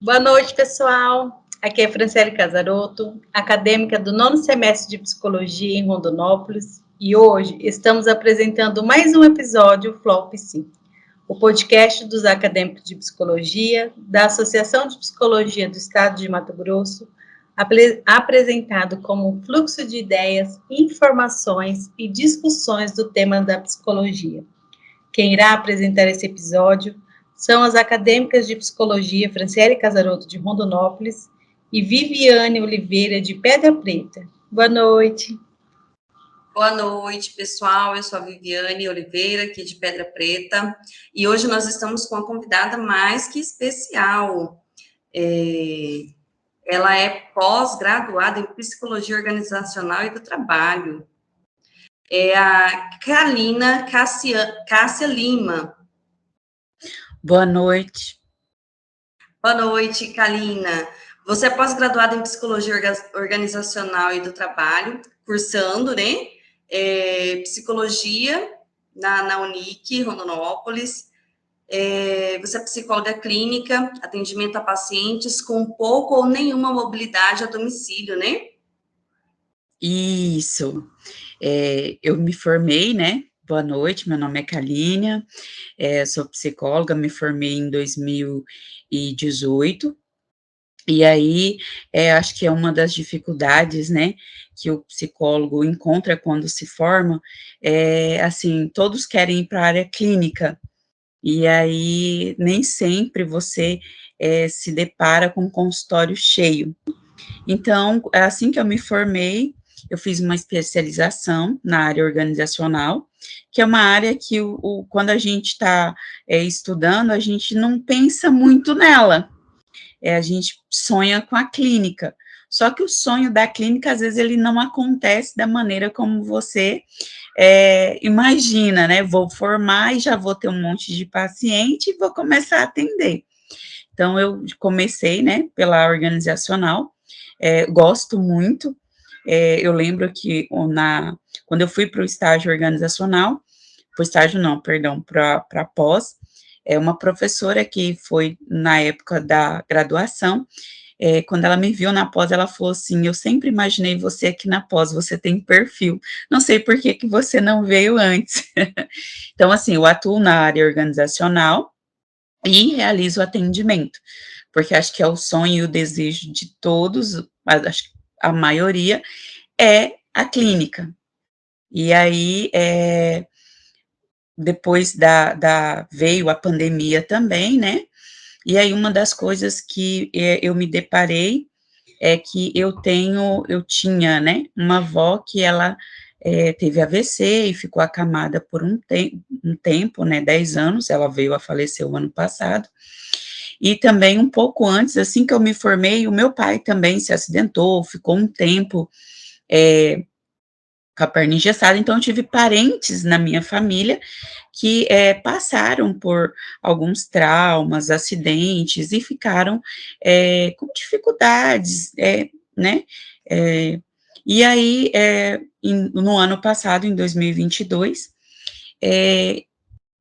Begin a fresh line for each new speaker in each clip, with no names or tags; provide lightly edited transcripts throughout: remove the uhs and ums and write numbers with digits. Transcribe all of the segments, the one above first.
Boa noite, pessoal. Aqui é Franciele Casarotto, acadêmica do nono semestre de Psicologia em Rondonópolis, e hoje estamos apresentando mais um episódio Flow Psi, o podcast dos acadêmicos de Psicologia da Associação de Psicologia do Estado de Mato Grosso, apresentado como um fluxo de ideias, informações e discussões do tema da psicologia. Quem irá apresentar esse episódio são as acadêmicas de psicologia Franciele Casarotto, de Rondonópolis, e Viviane Oliveira, de Pedra Preta. Boa noite.
Boa noite, pessoal. Eu sou a Viviane Oliveira, aqui de Pedra Preta, e hoje nós estamos com uma convidada mais que especial. Ela é pós-graduada em Psicologia Organizacional e do Trabalho. É a Kalina Cássia Lima.
Boa noite.
Boa noite, Kalina. Você é pós-graduada em Psicologia Organizacional e do Trabalho, cursando, né? Psicologia na Unic, Rondonópolis. Você é psicóloga clínica, atendimento a pacientes com pouco ou nenhuma mobilidade a domicílio, né?
Isso. Eu me formei, né? Boa noite, meu nome é Kalina, sou psicóloga, me formei em 2018, e aí, acho que é uma das dificuldades, né, que o psicólogo encontra quando se forma, assim, todos querem ir para a área clínica, e aí nem sempre você se depara com um consultório cheio. Então, assim que eu me formei, eu fiz uma especialização na área organizacional, que é uma área que, quando a gente está estudando, a gente não pensa muito nela, a gente sonha com a clínica, só que o sonho da clínica, às vezes, ele não acontece da maneira como você imagina, né, vou formar e já vou ter um monte de paciente e vou começar a atender. Então, eu comecei, né, pela organizacional, gosto muito. Eu lembro que quando eu fui para o estágio organizacional, para pós, uma professora que foi na época da graduação, quando ela me viu na pós, ela falou assim: eu sempre imaginei você aqui na pós, você tem perfil, não sei por que você não veio antes. Então, assim, eu atuo na área organizacional e realizo atendimento, porque acho que é o sonho e o desejo de todos, mas acho que a maioria, é a clínica. E aí, depois veio a pandemia também, né, e aí uma das coisas que eu me deparei é que eu tinha, né, uma avó que ela teve AVC e ficou acamada por um tempo, né, 10 anos, ela veio a falecer o ano passado. E também um pouco antes, assim que eu me formei, o meu pai também se acidentou, ficou um tempo com a perna engessada, então eu tive parentes na minha família que passaram por alguns traumas, acidentes e ficaram com dificuldades, né? E aí, no ano passado, em 2022,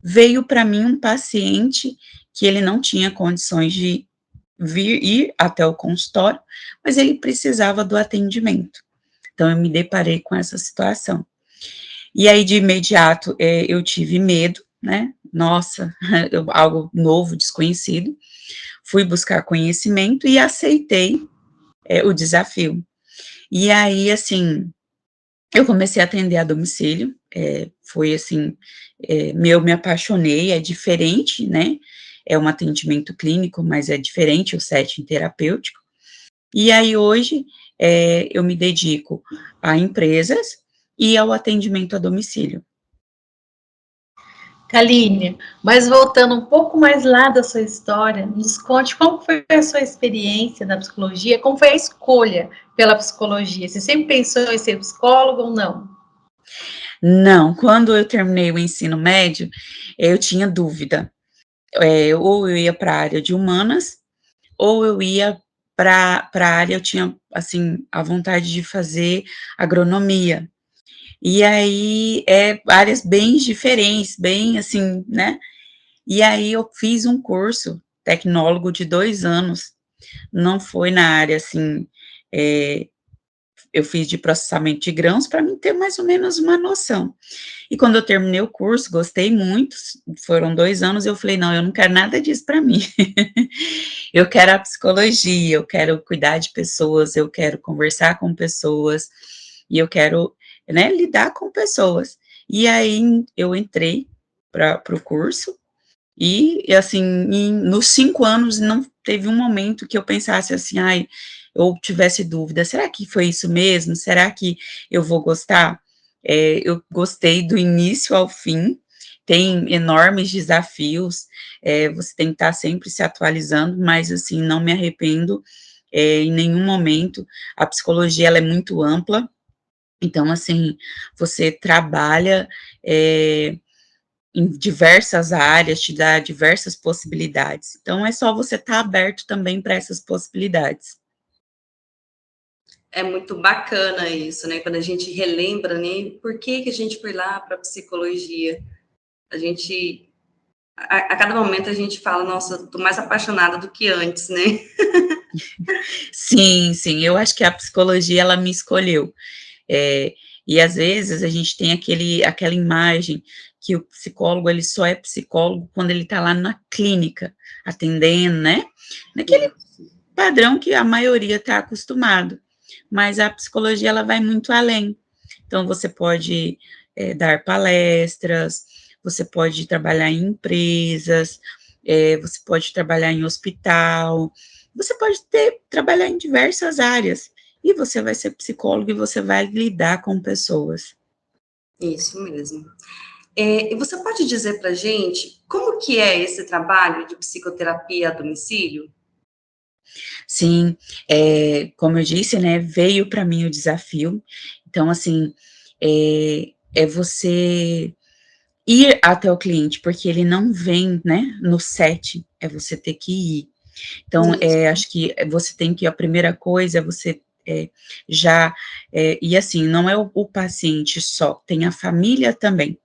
veio para mim um paciente que ele não tinha condições de ir até o consultório, mas ele precisava do atendimento. Então, eu me deparei com essa situação. E aí, de imediato, eu tive medo, né? Nossa, algo novo, desconhecido. Fui buscar conhecimento e aceitei o desafio. E aí, assim, eu comecei a atender a domicílio, foi assim, me apaixonei, é diferente, né? É um atendimento clínico, mas é diferente o setting terapêutico. E aí, hoje, eu me dedico a empresas e ao atendimento a domicílio.
Kaline, mas voltando um pouco mais lá da sua história, nos conte como foi a sua experiência na psicologia, como foi a escolha pela psicologia? Você sempre pensou em ser psicólogo ou não?
Não, quando eu terminei o ensino médio, eu tinha dúvida. Ou eu ia para a área de humanas, ou eu ia para a área, eu tinha, assim, a vontade de fazer agronomia. E aí, áreas bem diferentes, bem assim, né? E aí eu fiz um curso tecnólogo de 2 anos, não foi na área, assim, eu fiz de processamento de grãos para mim ter mais ou menos uma noção. E quando eu terminei o curso, gostei muito, foram 2 anos, eu falei, não, eu não quero nada disso para mim. Eu quero a psicologia, eu quero cuidar de pessoas, eu quero conversar com pessoas, e eu quero, né, lidar com pessoas. E aí, eu entrei para o curso, e assim, nos 5 anos, não teve um momento que eu pensasse assim, ai, eu tivesse dúvida, será que foi isso mesmo? Será que eu vou gostar? Eu gostei do início ao fim, tem enormes desafios, você tem que estar sempre se atualizando, mas assim, não me arrependo, em nenhum momento. A psicologia, ela é muito ampla, então assim, você trabalha, em diversas áreas, te dá diversas possibilidades. Então, é só você estar aberto também para essas possibilidades.
É muito bacana isso, né? Quando a gente relembra, né? Por que que a gente foi lá para a psicologia? A gente, a cada momento a gente fala, nossa, tô mais apaixonada do que antes, né?
Sim, sim, eu acho que a psicologia, ela me escolheu. É, e às vezes a gente tem aquela imagem que o psicólogo, ele só é psicólogo quando ele está lá na clínica, atendendo, né? Naquele padrão que a maioria está acostumado. Mas a psicologia, ela vai muito além. Então, você pode dar palestras, você pode trabalhar em empresas, você pode trabalhar em hospital, você pode trabalhar em diversas áreas, e você vai ser psicólogo e você vai lidar com pessoas.
Isso mesmo. E você pode dizer para gente como que é esse trabalho de psicoterapia a domicílio?
Sim, como eu disse, né, veio para mim o desafio, então, assim, é você ir até o cliente, porque ele não vem, né, no set, é você ter que ir. Então,
Isso.
acho que você tem que, a primeira coisa é você já, e assim, não é o paciente só, tem a família também.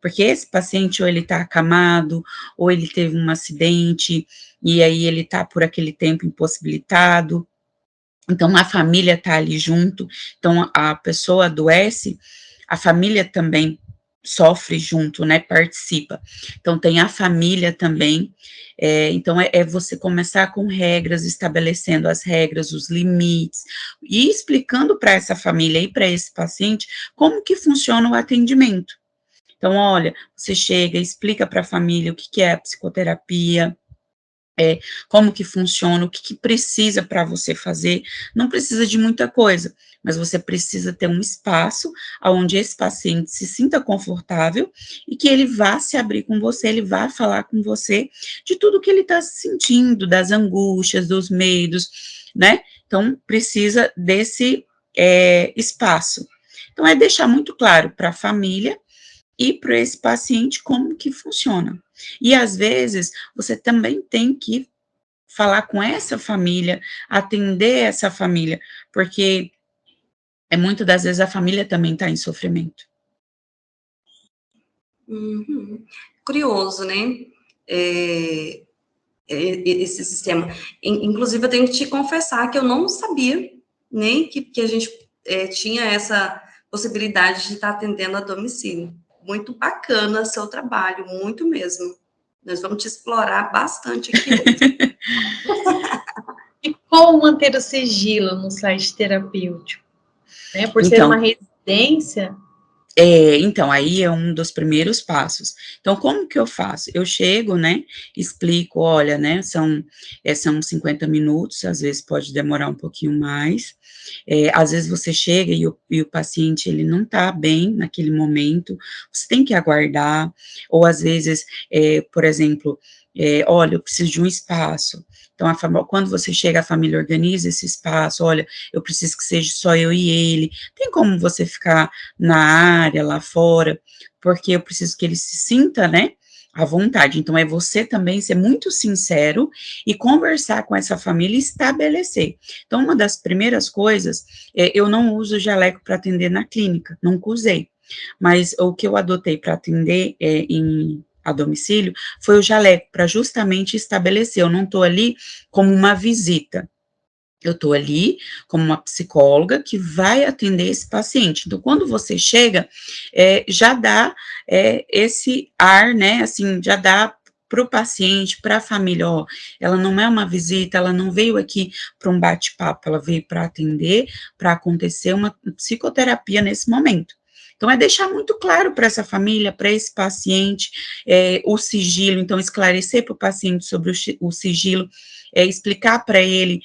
Porque esse paciente, ou ele está acamado, ou ele teve um acidente, e aí ele está por aquele tempo impossibilitado, então a família está ali junto, então a pessoa adoece, a família também sofre junto, né, participa. Então tem a família também, então é você começar com regras, estabelecendo as regras, os limites, e explicando para essa família e para esse paciente como que funciona o atendimento. Então, olha, você chega, explica para a família o que é a psicoterapia, como que funciona, o que precisa para você fazer. Não precisa de muita coisa, mas você precisa ter um espaço onde esse paciente se sinta confortável e que ele vá se abrir com você, ele vá falar com você de tudo que ele está sentindo, das angústias, dos medos, né? Então, precisa desse espaço. Então, é deixar muito claro para a família e para esse paciente como que funciona. E às vezes você também tem que falar com essa família, atender essa família, porque muito das vezes a família também está em sofrimento.
Uhum. Curioso, né? É, esse sistema. Inclusive, eu tenho que te confessar que eu não sabia nem que a gente tinha essa possibilidade de estar atendendo a domicílio. Muito bacana seu trabalho, muito mesmo. Nós vamos te explorar bastante aqui hoje.
E como manter o sigilo no site terapêutico? Né? Por ser uma
Então,
residência.
Então, aí é um dos primeiros passos. Então, como que eu faço? Eu chego, né, explico, olha, né, são 50 minutos, às vezes pode demorar um pouquinho mais, às vezes você chega e o paciente, ele não tá bem naquele momento, você tem que aguardar, ou às vezes, por exemplo, olha, eu preciso de um espaço. Então, quando você chega, a família organiza esse espaço, olha, eu preciso que seja só eu e ele. Tem como você ficar na área, lá fora, porque eu preciso que ele se sinta, né, à vontade. Então, é você também ser muito sincero e conversar com essa família e estabelecer. Então, uma das primeiras coisas, eu não uso jaleco para atender na clínica, nunca usei. Mas o que eu adotei para atender a domicílio, foi o jaleco, para justamente estabelecer, eu não estou ali como uma visita, eu estou ali como uma psicóloga que vai atender esse paciente. Então, quando você chega, já dá esse ar, né, assim, já dá para o paciente, para a família, ó, ela não é uma visita, ela não veio aqui para um bate-papo, ela veio para atender, para acontecer uma psicoterapia nesse momento. Então, é deixar muito claro para essa família, para esse paciente, o sigilo, então, esclarecer para o paciente sobre o sigilo, explicar para ele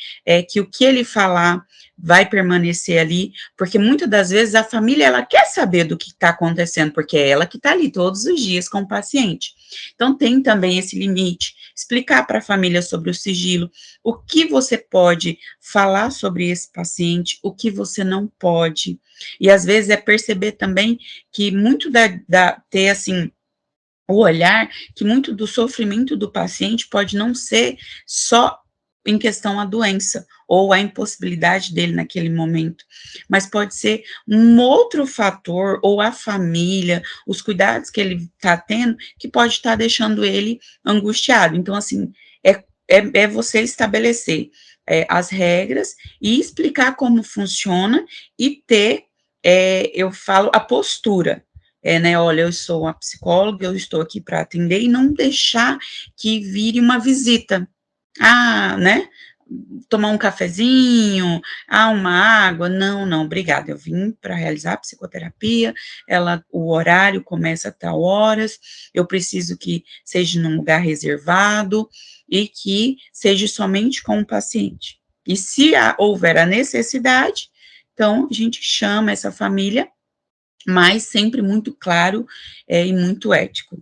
que o que ele falar vai permanecer ali, porque muitas das vezes a família, ela quer saber do que está acontecendo, porque é ela que está ali todos os dias com o paciente. Então, tem também esse limite, explicar para a família sobre o sigilo, o que você pode falar sobre esse paciente, o que você não pode, e às vezes é perceber também que muito ter, assim, o olhar, que muito do sofrimento do paciente pode não ser só em questão à doença, ou a impossibilidade dele naquele momento, mas pode ser um outro fator, ou a família, os cuidados que ele está tendo, que pode estar deixando ele angustiado. Então, assim, é você estabelecer as regras e explicar como funciona e ter, eu falo, a postura, né, olha, eu sou uma psicóloga, eu estou aqui para atender e não deixar que vire uma visita. Né, tomar um cafezinho, uma água, não, obrigada, eu vim para realizar a psicoterapia, o horário começa a tal horas, eu preciso que seja num lugar reservado e que seja somente com o paciente. E se houver a necessidade, então a gente chama essa família, mas sempre muito claro e muito ético.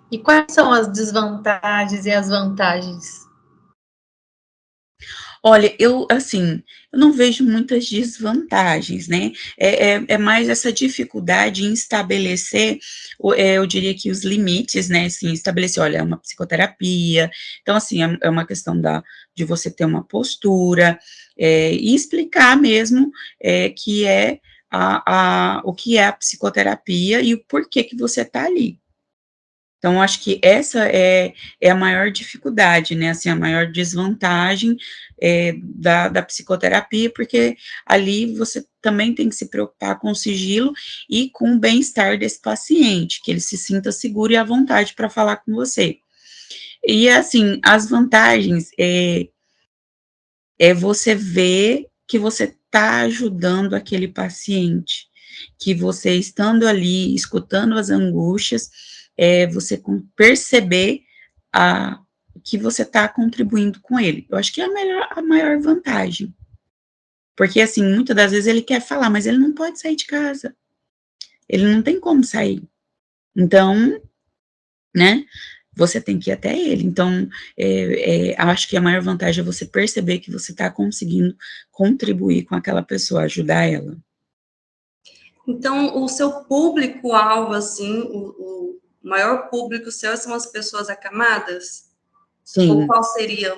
E quais são as desvantagens e as vantagens?
Olha, eu não vejo muitas desvantagens, né, é mais essa dificuldade em estabelecer, eu diria que os limites, né, assim, estabelecer, olha, é uma psicoterapia, então, assim, é uma questão de você ter uma postura, e explicar mesmo, que o que é a psicoterapia e o porquê que você está ali. Então, acho que essa é a maior dificuldade, né, assim, a maior desvantagem da psicoterapia, porque ali você também tem que se preocupar com o sigilo e com o bem-estar desse paciente, que ele se sinta seguro e à vontade para falar com você. E, assim, as vantagens é você ver que você está ajudando aquele paciente, que você estando ali, escutando as angústias, você perceber que você está contribuindo com ele. Eu acho que é a maior vantagem. Porque, assim, muitas das vezes ele quer falar, mas ele não pode sair de casa. Ele não tem como sair. Então, né, você tem que ir até ele. Então, acho que a maior vantagem é você perceber que você está conseguindo contribuir com aquela pessoa, ajudar ela.
Então, o seu público-alvo, assim, o maior público seu são as pessoas acamadas?
Sim.
Ou qual seria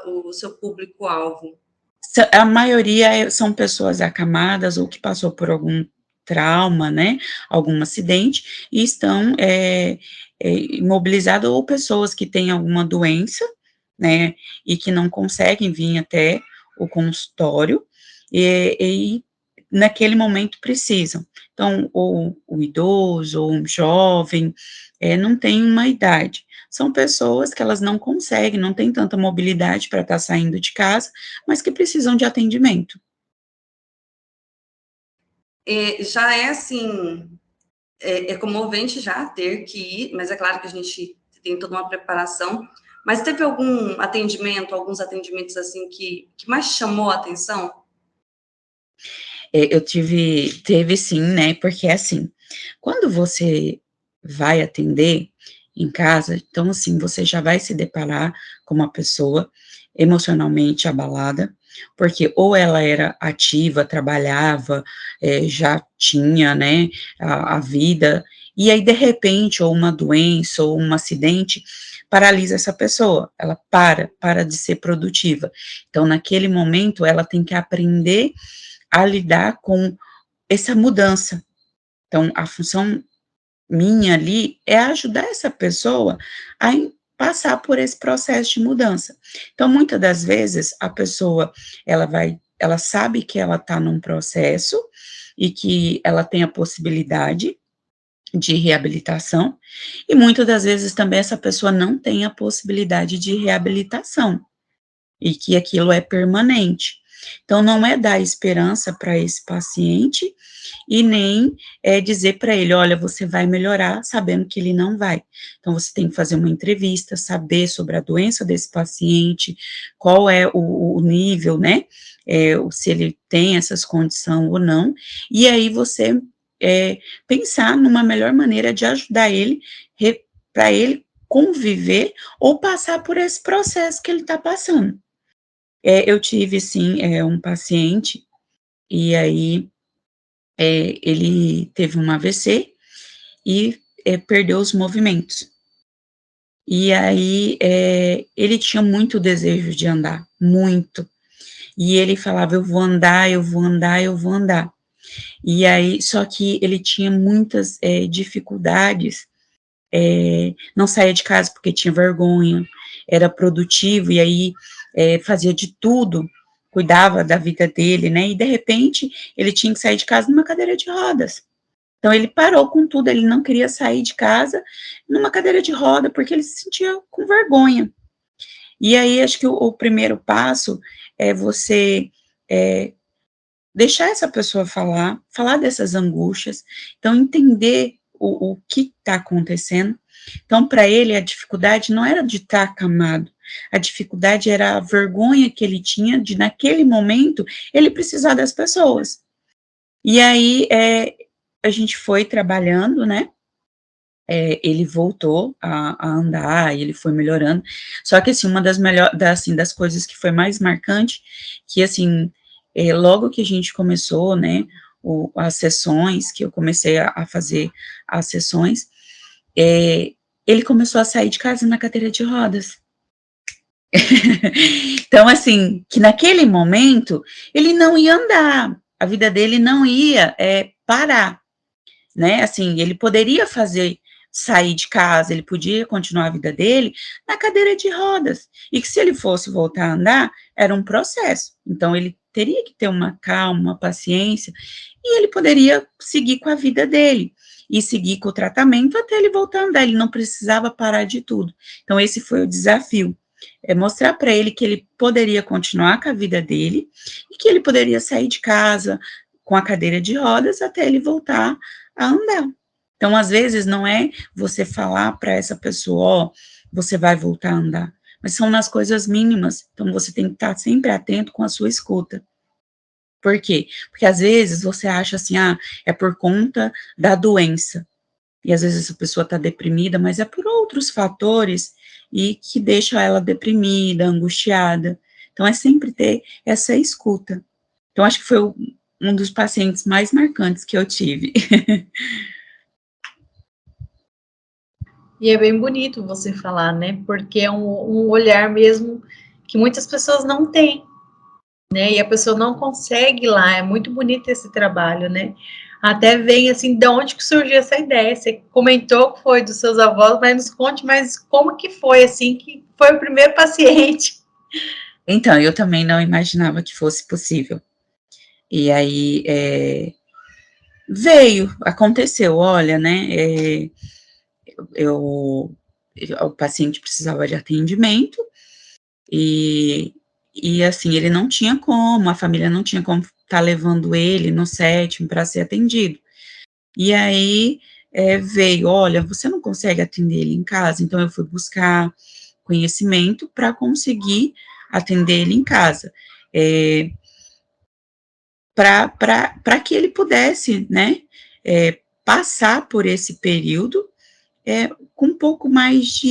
o seu público-alvo?
A maioria são pessoas acamadas ou que passou por algum trauma, né, algum acidente, e estão imobilizadas, ou pessoas que têm alguma doença, né, e que não conseguem vir até o consultório, e naquele momento precisam. Então, ou o idoso, ou um jovem, não tem uma idade. São pessoas que elas não conseguem, não têm tanta mobilidade para estar saindo de casa, mas que precisam de atendimento.
Já é assim, é comovente já ter que ir, mas é claro que a gente tem toda uma preparação. Mas teve alguns atendimentos assim que mais chamou a atenção?
Teve sim, né, porque assim, quando você vai atender em casa, então assim, você já vai se deparar com uma pessoa emocionalmente abalada, porque ou ela era ativa, trabalhava, já tinha, né, a vida, e aí de repente, ou uma doença, ou um acidente, paralisa essa pessoa, ela para de ser produtiva. Então, naquele momento, ela tem que aprender a lidar com essa mudança. Então, a função minha ali é ajudar essa pessoa a passar por esse processo de mudança. Então, muitas das vezes, a pessoa, ela sabe que ela está num processo e que ela tem a possibilidade de reabilitação, e muitas das vezes também essa pessoa não tem a possibilidade de reabilitação, e que aquilo é permanente. Então, não é dar esperança para esse paciente e nem dizer para ele, olha, você vai melhorar, sabendo que ele não vai. Então, você tem que fazer uma entrevista, saber sobre a doença desse paciente, qual é o nível, né, se ele tem essas condições ou não, e aí você pensar numa melhor maneira de ajudar ele, para ele conviver ou passar por esse processo que ele está passando. Eu tive, sim, um paciente, e aí ele teve um AVC e perdeu os movimentos. E aí ele tinha muito desejo de andar, muito. E ele falava, eu vou andar, eu vou andar, eu vou andar. E aí, só que ele tinha muitas dificuldades, não saía de casa porque tinha vergonha, era produtivo, e aí fazia de tudo, cuidava da vida dele, né, e de repente ele tinha que sair de casa numa cadeira de rodas. Então ele parou com tudo, ele não queria sair de casa numa cadeira de roda, porque ele se sentia com vergonha. E aí acho que o primeiro passo é você deixar essa pessoa falar dessas angústias, então entender o que está acontecendo. Então, para ele, a dificuldade não era de estar acamado, a dificuldade era a vergonha que ele tinha de, naquele momento, ele precisar das pessoas. E aí, a gente foi trabalhando, né, ele voltou a andar, e ele foi melhorando, só que, assim, uma das coisas que foi mais marcante, que, assim, logo que a gente começou, né, as sessões, que eu comecei a fazer as sessões, ele começou a sair de casa na cadeira de rodas. Então, assim, que naquele momento, ele não ia andar, a vida dele não ia parar, né, assim, ele poderia sair de casa, ele podia continuar a vida dele na cadeira de rodas, e que se ele fosse voltar a andar, era um processo, então ele teria que ter uma calma, uma paciência, e ele poderia seguir com a vida dele, e seguir com o tratamento até ele voltar a andar, ele não precisava parar de tudo. Então esse foi o desafio, mostrar para ele que ele poderia continuar com a vida dele, e que ele poderia sair de casa com a cadeira de rodas até ele voltar a andar. Então, às vezes, não é você falar para essa pessoa, ó, você vai voltar a andar, mas são nas coisas mínimas, então você tem que estar sempre atento com a sua escuta. Por quê? Porque às vezes você acha assim, é por conta da doença, e às vezes essa pessoa está deprimida, mas é por outros fatores, e que deixam ela deprimida, angustiada. Então, é sempre ter essa escuta. Então, acho que foi um dos pacientes mais marcantes que eu tive.
E é bem bonito você falar, né? Porque é um olhar mesmo que muitas pessoas não têm, né? E a pessoa não consegue ir lá. É muito bonito esse trabalho, né? Até vem assim, de onde que surgiu essa ideia? Você comentou que foi dos seus avós, mas nos conte mais como que foi, assim, que foi o primeiro paciente.
Então, eu também não imaginava que fosse possível. E aí, aconteceu, olha, né, o paciente precisava de atendimento, e assim, ele não tinha como, a família não tinha como estar levando ele no sétimo para ser atendido. E aí, veio, olha, você não consegue atender ele em casa, então eu fui buscar conhecimento para conseguir atender ele em casa, para que ele pudesse, né, passar por esse período com um pouco mais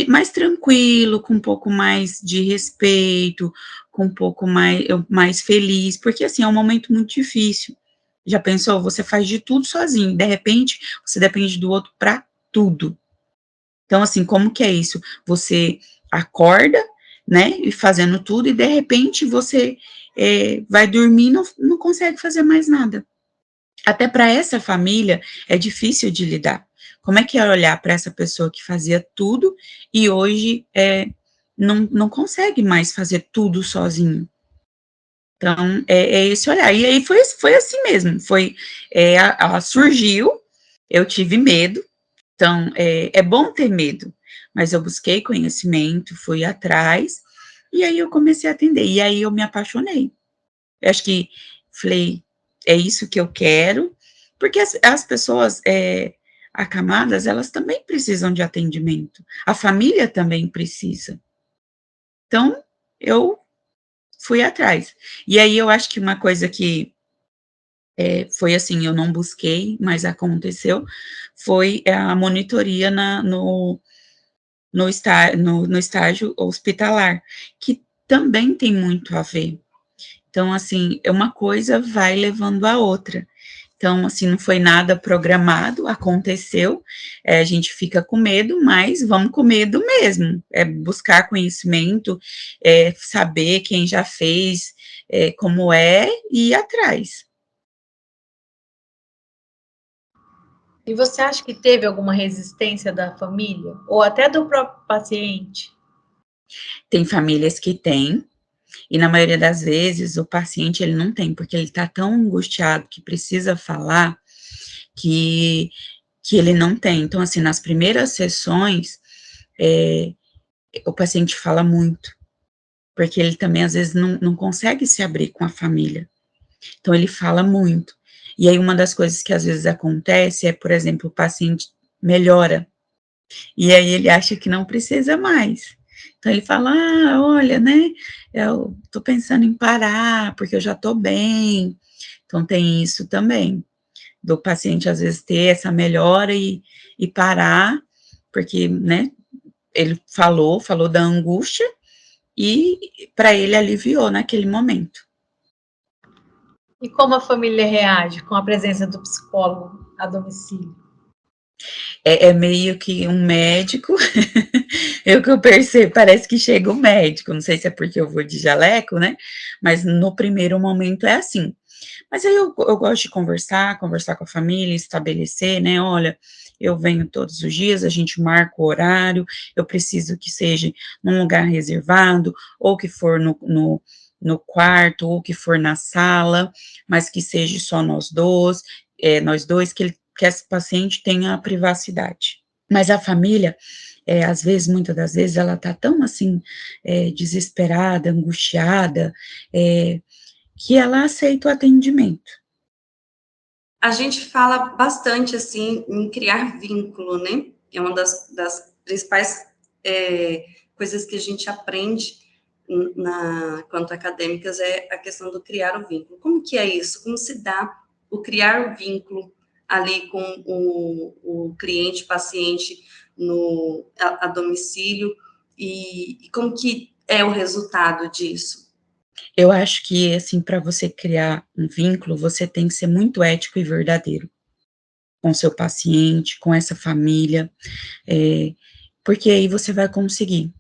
mais tranquilo, com um pouco mais de respeito, com um pouco mais feliz, porque assim, é um momento muito difícil. Já pensou? Você faz de tudo sozinho, de repente, você depende do outro para tudo. Então, assim, como que é isso? Você acorda, né, e fazendo tudo, e de repente você vai dormir e não consegue fazer mais nada. Até para essa família é difícil de lidar. Como é que é olhar para essa pessoa que fazia tudo e hoje não consegue mais fazer tudo sozinho? Então, é esse olhar. E aí foi assim mesmo, surgiu, eu tive medo, então, é bom ter medo, mas eu busquei conhecimento, fui atrás, e aí eu comecei a atender, e aí eu me apaixonei. Eu acho que falei, é isso que eu quero, porque as pessoas acamadas, elas também precisam de atendimento, a família também precisa. Então, eu fui atrás. E aí eu acho que uma coisa que foi assim, eu não busquei, mas aconteceu, foi a monitoria no estágio hospitalar, que também tem muito a ver. Então, assim, uma coisa vai levando a outra. Então, assim, não foi nada programado, aconteceu, a gente fica com medo, mas vamos com medo mesmo, buscar conhecimento, saber quem já fez, como e ir atrás.
E você acha que teve alguma resistência da família ou até do próprio paciente?
Tem famílias que têm, e na maioria das vezes o paciente ele não tem, porque ele está tão angustiado que precisa falar que, que ele não tem. Então, assim, nas primeiras sessões, o paciente fala muito, porque ele também às vezes não consegue se abrir com a família. Então, ele fala muito. E aí, uma das coisas que às vezes acontece é, por exemplo, o paciente melhora, e aí ele acha que não precisa mais. Então ele fala, olha, né, eu tô pensando em parar, porque eu já tô bem. Então tem isso também, do paciente às vezes ter essa melhora e parar, porque, né, ele falou da angústia, e para ele aliviou naquele momento.
E como a família reage com a presença do psicólogo a domicílio?
É meio que um médico, eu que eu percebo, parece que chega o médico, não sei se é porque eu vou de jaleco, né, mas no primeiro momento é assim. Mas aí eu gosto de conversar com a família, estabelecer, né, olha, eu venho todos os dias, a gente marca o horário, eu preciso que seja num lugar reservado, ou que for no quarto, ou que for na sala, mas que seja só nós dois, que esse paciente tenha a privacidade. Mas a família, às vezes, muitas das vezes, ela tá tão, assim, desesperada, angustiada, que ela aceita o atendimento.
A gente fala bastante, assim, em criar vínculo, né? É uma das principais coisas que a gente aprende quanto acadêmicas, é a questão do criar o vínculo. Como que é isso? Como se dá o criar o vínculo ali com o cliente, paciente, a domicílio, e como que é o resultado disso?
Eu acho que, assim, para você criar um vínculo, você tem que ser muito ético e verdadeiro com seu paciente, com essa família, porque aí você vai conseguir.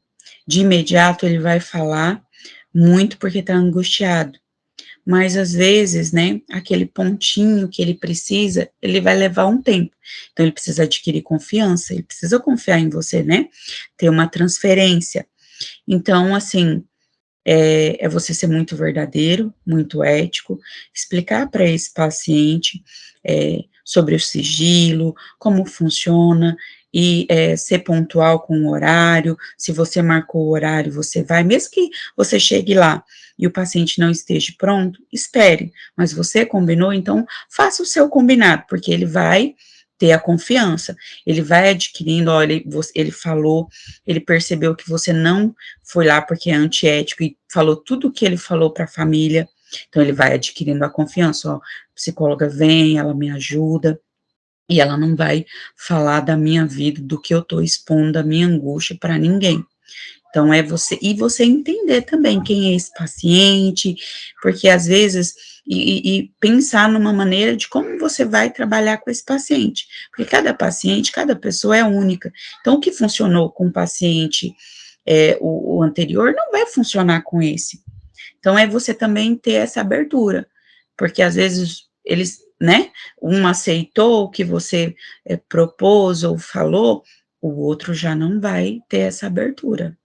De imediato, ele vai falar muito porque está angustiado, mas às vezes, né, aquele pontinho que ele precisa, ele vai levar um tempo. Então, ele precisa adquirir confiança, ele precisa confiar em você, né? Ter uma transferência. Então, assim, é você ser muito verdadeiro, muito ético, explicar para esse paciente sobre o sigilo, como funciona, e ser pontual com o horário. Se você marcou o horário, você vai, mesmo que você chegue lá e o paciente não esteja pronto, espere, mas você combinou, então faça o seu combinado, porque ele vai ter a confiança, ele vai adquirindo, olha, ele falou, ele percebeu que você não foi lá porque é antiético e falou tudo o que ele falou para a família, então ele vai adquirindo a confiança, ó, a psicóloga vem, ela me ajuda, e ela não vai falar da minha vida, do que eu estou expondo, da minha angústia para ninguém. Então, você entender também quem é esse paciente, porque às vezes, e pensar numa maneira de como você vai trabalhar com esse paciente, porque cada paciente, cada pessoa é única. Então, o que funcionou com o paciente o anterior não vai funcionar com esse. Então, é você também ter essa abertura, porque às vezes eles né, um aceitou o que você propôs ou falou, o outro já não vai ter essa abertura.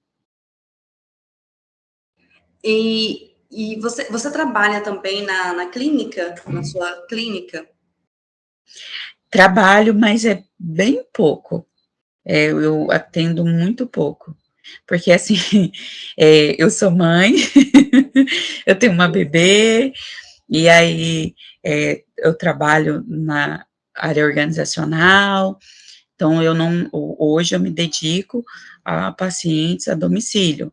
E você trabalha também na clínica, na sua clínica?
Trabalho, mas é bem pouco. Eu atendo muito pouco. Porque, assim, eu sou mãe, eu tenho uma bebê, e aí eu trabalho na área organizacional, então eu não, hoje eu me dedico a pacientes a domicílio.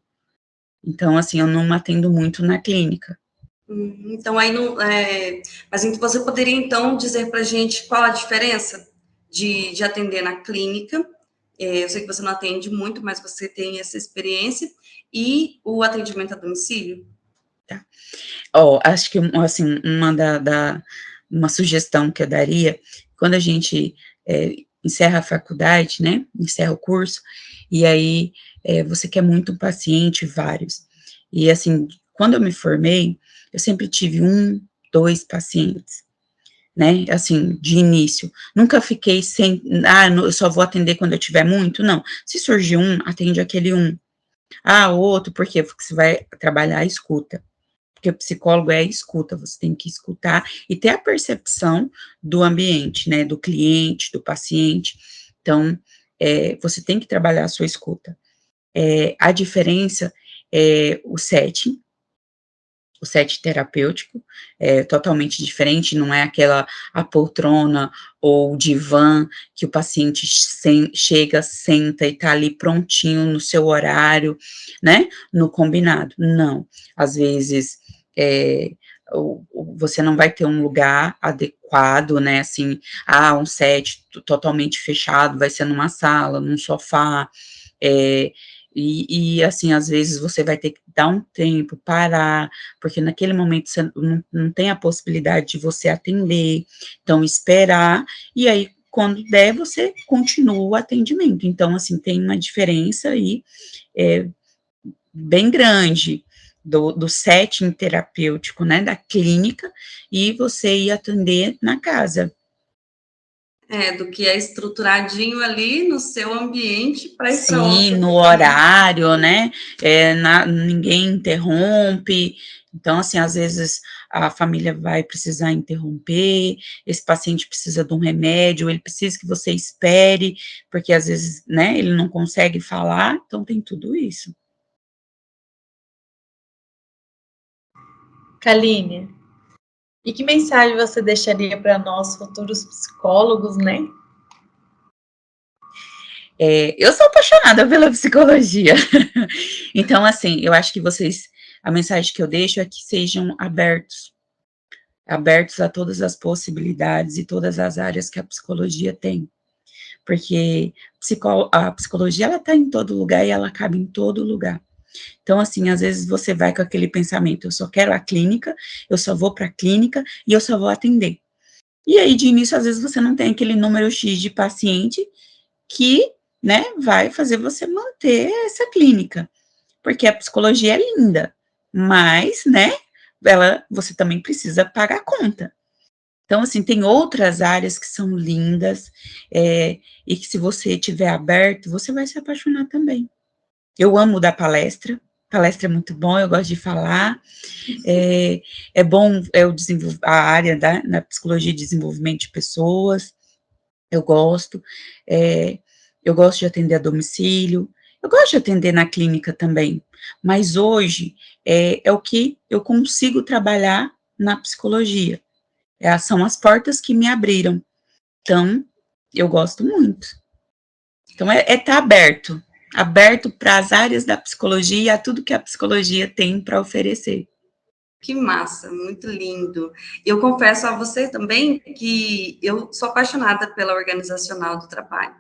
Então, assim, eu não atendo muito na clínica.
Então, aí não. Mas então você poderia, então, dizer para a gente qual a diferença de atender na clínica? Eu sei que você não atende muito, mas você tem essa experiência, e o atendimento a domicílio?
Tá. Acho que, assim, uma sugestão que eu daria, quando a gente encerra a faculdade, né, encerra o curso, e aí você quer muito um paciente, vários. E, assim, quando eu me formei, eu sempre tive 1, 2 pacientes, né, assim, de início. Nunca fiquei sem, eu só vou atender quando eu tiver muito, não. Se surgir um, atende aquele um. Outro, por quê? Porque você vai trabalhar a escuta. Porque o psicólogo é a escuta, você tem que escutar e ter a percepção do ambiente, né, do cliente, do paciente. Então, você tem que trabalhar a sua escuta. A diferença é o set terapêutico é totalmente diferente, não é aquela a poltrona ou o divã que o paciente chega, senta e tá ali prontinho no seu horário, né, no combinado. Não, às vezes você não vai ter um lugar adequado, né, assim, um set totalmente fechado, vai ser numa sala, num sofá, assim, às vezes você vai ter que dar um tempo, parar, porque naquele momento você não tem a possibilidade de você atender, então esperar, e aí quando der, você continua o atendimento. Então, assim, tem uma diferença aí bem grande do setting terapêutico, né, da clínica, e você ir atender na casa.
Do que é estruturadinho ali no seu ambiente para ir para
Sim,
outro
no
lugar.
horário, né, ninguém interrompe, então, assim, às vezes a família vai precisar interromper, esse paciente precisa de um remédio, ele precisa que você espere, porque às vezes, né, ele não consegue falar, então tem tudo isso.
Kaline, e que mensagem você deixaria para nós, futuros psicólogos, né?
Eu sou apaixonada pela psicologia, então, assim, eu acho que a mensagem que eu deixo é que sejam abertos a todas as possibilidades e todas as áreas que a psicologia tem, porque a psicologia, ela está em todo lugar e ela cabe em todo lugar. Então, assim, às vezes você vai com aquele pensamento, eu só quero a clínica, eu só vou para a clínica e eu só vou atender. E aí, de início, às vezes você não tem aquele número X de paciente que, né, vai fazer você manter essa clínica, porque a psicologia é linda, mas, né, você também precisa pagar a conta. Então, assim, tem outras áreas que são lindas, e que se você estiver aberto, você vai se apaixonar também. Eu amo dar palestra é muito bom, eu gosto de falar, é bom a área na psicologia de desenvolvimento de pessoas, eu gosto, eu gosto de atender a domicílio, eu gosto de atender na clínica também, mas hoje é o que eu consigo trabalhar na psicologia. São as portas que me abriram. Então, eu gosto muito. Então, tá aberto para as áreas da psicologia e a tudo que a psicologia tem para oferecer.
Que massa, muito lindo. Eu confesso a você também que eu sou apaixonada pela organizacional do trabalho.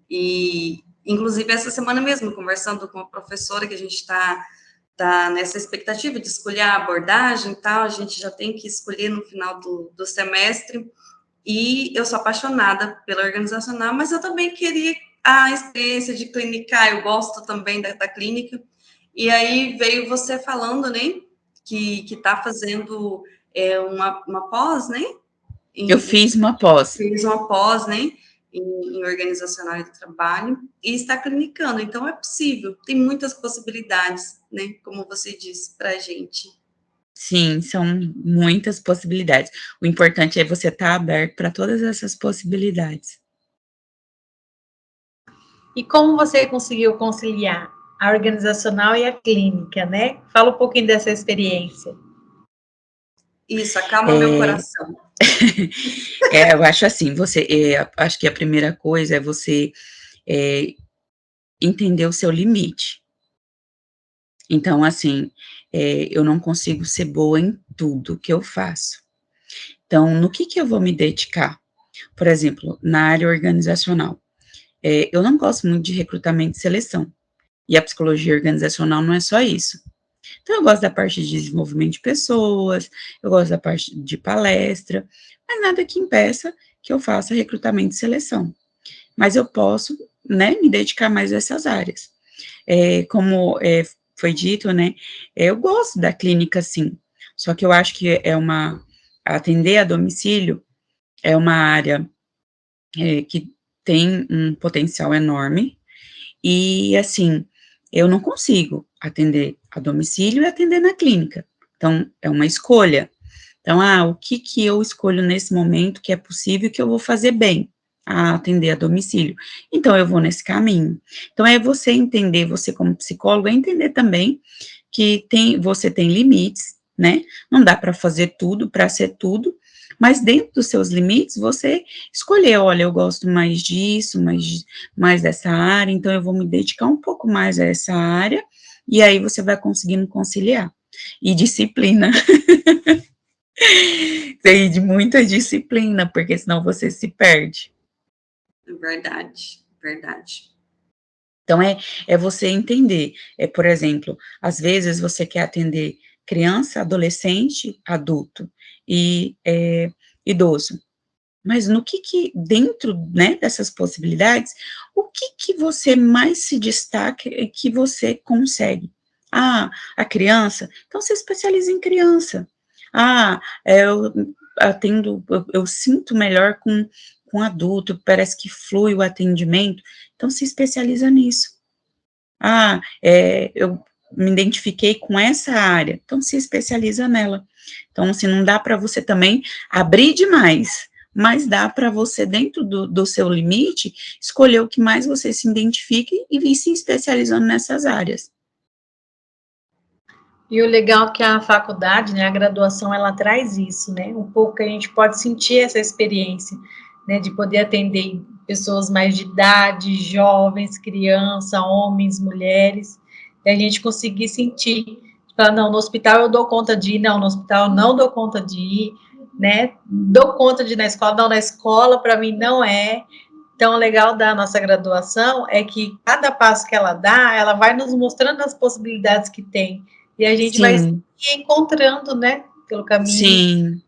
E, inclusive, essa semana mesmo, conversando com a professora, que a gente tá nessa expectativa de escolher a abordagem e tal, a gente já tem que escolher no final do semestre, e eu sou apaixonada pela organizacional, mas eu também queria a experiência de clinicar, eu gosto também da clínica, e aí veio você falando, né, que está fazendo uma pós, né,
Eu fiz uma pós.
Fez uma pós, né, em organizacional do trabalho, e está clinicando, então é possível, tem muitas possibilidades, né, como você disse para a gente.
Sim, são muitas possibilidades. O importante é você estar aberto para todas essas possibilidades.
E como você conseguiu conciliar a organizacional e a clínica, né? Fala um pouquinho dessa experiência.
Isso, acalma meu coração.
Eu acho assim, acho que a primeira coisa é você entender o seu limite. Então, assim, eu não consigo ser boa em tudo que eu faço. Então, no que eu vou me dedicar? Por exemplo, na área organizacional. Eu não gosto muito de recrutamento e seleção. E a psicologia organizacional não é só isso. Então, eu gosto da parte de desenvolvimento de pessoas, eu gosto da parte de palestra, mas nada que impeça que eu faça recrutamento e seleção. Mas eu posso, né, me dedicar mais a essas áreas. Como foi dito, né, eu gosto da clínica, sim, só que eu acho que atender a domicílio é uma área que tem um potencial enorme, e, assim, eu não consigo atender a domicílio e atender na clínica. Então, é uma escolha. Então, o que eu escolho nesse momento que é possível que eu vou fazer bem? Atender a domicílio. Então, eu vou nesse caminho. Então, é você entender, você como psicólogo, é entender também que você tem limites, né? Não dá para fazer tudo, para ser tudo, mas dentro dos seus limites, você escolher, olha, eu gosto mais disso, mais dessa área, então eu vou me dedicar um pouco mais a essa área, e aí você vai conseguindo conciliar. E disciplina. Tem de muita disciplina, porque senão você se perde.
Verdade, verdade.
Então, é você entender, por exemplo, às vezes você quer atender criança, adolescente, adulto e idoso, mas no que dentro, né, dessas possibilidades, o que você mais se destaca e que você consegue? A criança, então se especializa em criança. Eu atendo, eu sinto melhor com adulto, parece que flui o atendimento, então se especializa nisso. Eu me identifiquei com essa área, então se especializa nela. Então, assim, não dá para você também abrir demais, mas dá para você, dentro do seu limite, escolher o que mais você se identifique e vir se especializando nessas áreas.
E o legal é que a faculdade, né, a graduação, ela traz isso, né, um pouco que a gente pode sentir essa experiência, né, de poder atender pessoas mais de idade, jovens, crianças, homens, mulheres, e a gente conseguir sentir, falar, não, no hospital eu dou conta de ir, não, no hospital eu não dou conta de ir, né, dou conta de ir na escola, não, na escola para mim não é. Então, o legal da nossa graduação é que cada passo que ela dá, ela vai nos mostrando as possibilidades que tem, e a gente vai se encontrando, né, pelo caminho.
Sim.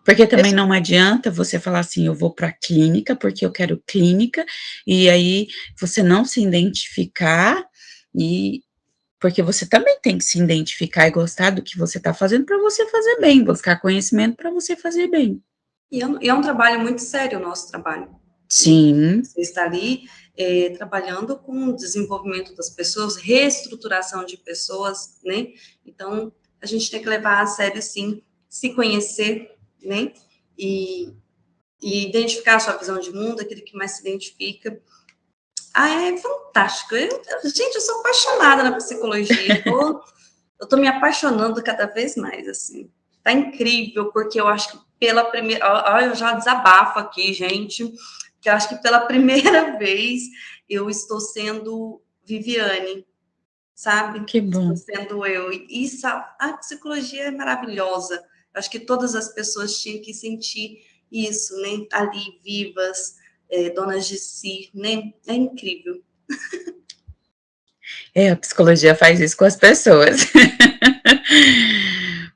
Porque também não adianta você falar assim, eu vou para a clínica, porque eu quero clínica, e aí você não se identificar, porque você também tem que se identificar e gostar do que você está fazendo para você fazer bem, buscar conhecimento para você fazer bem.
E é um trabalho muito sério o nosso trabalho.
Sim.
Você está ali trabalhando com o desenvolvimento das pessoas, reestruturação de pessoas, né? Então, a gente tem que levar a sério, sim, se conhecer, né? E identificar a sua visão de mundo, aquilo que mais se identifica. É fantástico. Gente, eu sou apaixonada na psicologia. Eu tô me apaixonando cada vez mais, assim. Tá incrível, porque eu acho que pela primeira... eu já desabafo aqui, gente, que eu acho que pela primeira vez eu estou sendo Viviane, sabe?
Que bom.
Estou sendo eu. E isso, a psicologia é maravilhosa. Eu acho que todas as pessoas tinham que sentir isso, né? Ali, vivas, donas de si, né? É incrível.
A psicologia faz isso com as pessoas.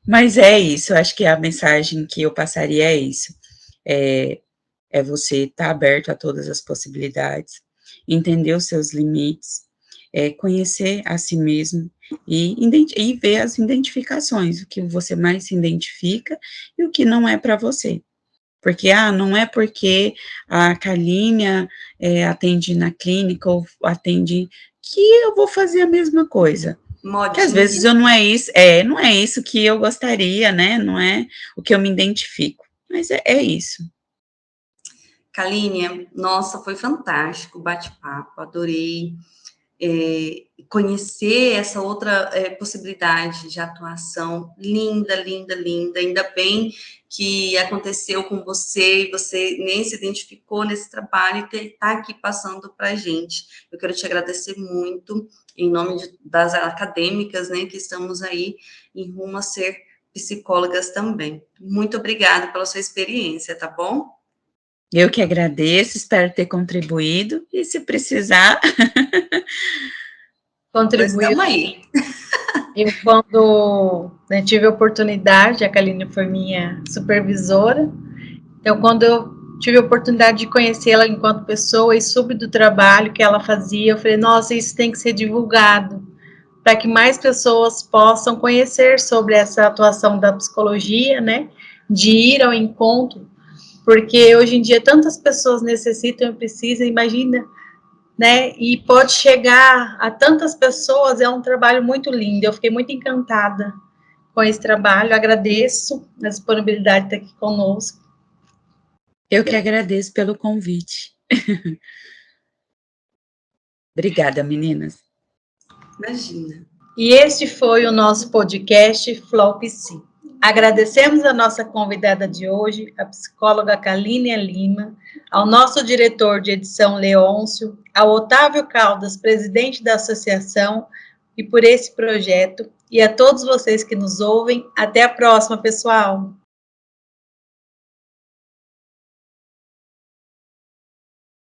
Mas é isso, eu acho que a mensagem que eu passaria é isso. É você estar aberto a todas as possibilidades, entender os seus limites, conhecer a si mesmo e ver as identificações, o que você mais se identifica e o que não é para você. Porque, não é porque a Carlinha atende na clínica ou atende que eu vou fazer a mesma coisa. Porque às vezes não é isso que eu gostaria, né? Não é o que eu me identifico. Mas é isso.
Carlinha, nossa, foi fantástico o bate-papo, adorei conhecer essa outra possibilidade de atuação, linda, linda, linda, ainda bem que aconteceu com você, e você nem se identificou nesse trabalho e está aqui passando para a gente. Eu quero te agradecer muito, em nome das acadêmicas, né, que estamos aí em rumo a ser psicólogas também. Muito obrigada pela sua experiência, tá bom?
Eu que agradeço, espero ter contribuído, e se precisar...
Contribuiu.
Estamos aí.
Eu, quando tive a oportunidade, a Kaline foi minha supervisora, então, quando eu tive a oportunidade de conhecê-la enquanto pessoa e soube do trabalho que ela fazia, eu falei, nossa, isso tem que ser divulgado, para que mais pessoas possam conhecer sobre essa atuação da psicologia, né, de ir ao encontro, porque hoje em dia tantas pessoas necessitam e precisam, imagina, né, e pode chegar a tantas pessoas, é um trabalho muito lindo, eu fiquei muito encantada com esse trabalho, agradeço a disponibilidade de estar aqui conosco.
Eu que agradeço pelo convite. Obrigada, meninas.
Imagina.
E este foi o nosso podcast Flopsi. Agradecemos a nossa convidada de hoje, a psicóloga Kalínia Lima, ao nosso diretor de edição, Leôncio, ao Otávio Caldas, presidente da associação, e por esse projeto, e a todos vocês que nos ouvem. Até a próxima, pessoal!